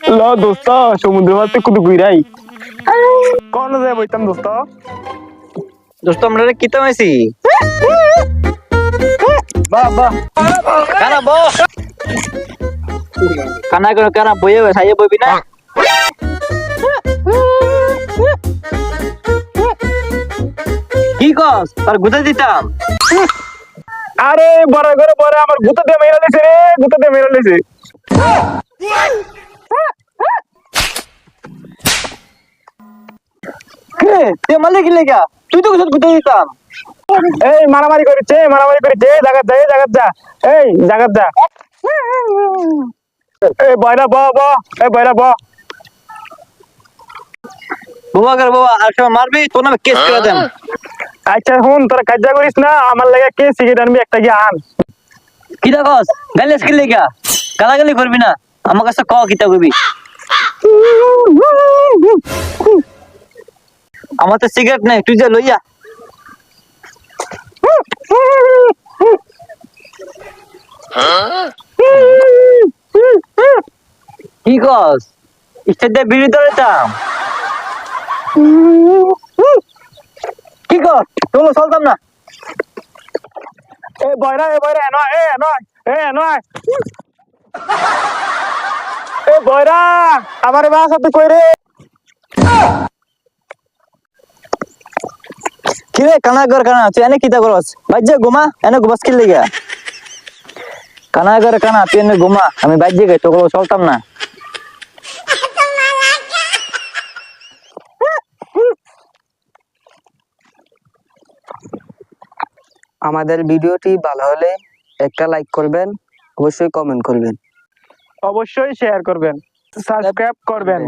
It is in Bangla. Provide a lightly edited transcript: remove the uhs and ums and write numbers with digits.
লো দোস্ত সমুদ্র মাঝে কুতু ঘুরাই কোন যায় বইতাম দোস্ত দোস্ত আমরা কিতা হইছি বাহ বাহ কানা বো কানা করে কানা বইয়ে সাইয়ে বইবি না কি কস তার গুতা দিতাম আরে বড় করে বড় আমার গুতা দিয়ে মেরে লেছে রে গুতা দিয়ে মেরে লেছে কে তে মালে কি লাগা তুই তো গুতা দিতাম এই মারামারি করিছে জায়গা যা এই জায়গা যা এই বয়রা ব এই বয়রা ব বাবা আর সব মারবি তোর নামে কেস করে দেন আচ্ছা হুন তোরা কাজ করিস না আমার লাগে কে সিগারেট আনবি একটা গিয়ে আন কি দেখস গালিস কি লাগা গালাগালি করবি না আমার কাছে ক কিতা কইবি আমার তো সিগারেট নাই তুই যা লইয়া কি কস ইচ্ছা বিড়ি ধরেতাম কি কর তোলো চলতাম না এ বয়রা নয় এ বয়রা আমার বাসা তুই কই রে কিরে কানা তুই এনে কিতা করস বাজ্যে ঘুমা এনে ঘুমাস কি লিগা কানা তুই এনে ঘুমা আমি বাজ্যে গে তোকে চলতাম না আমাদের ভিডিওটি ভালো হলে একটা লাইক করবেন, অবশ্যই কমেন্ট করবেন, অবশ্যই শেয়ার করবেন সাবস্ক্রাইব করবেন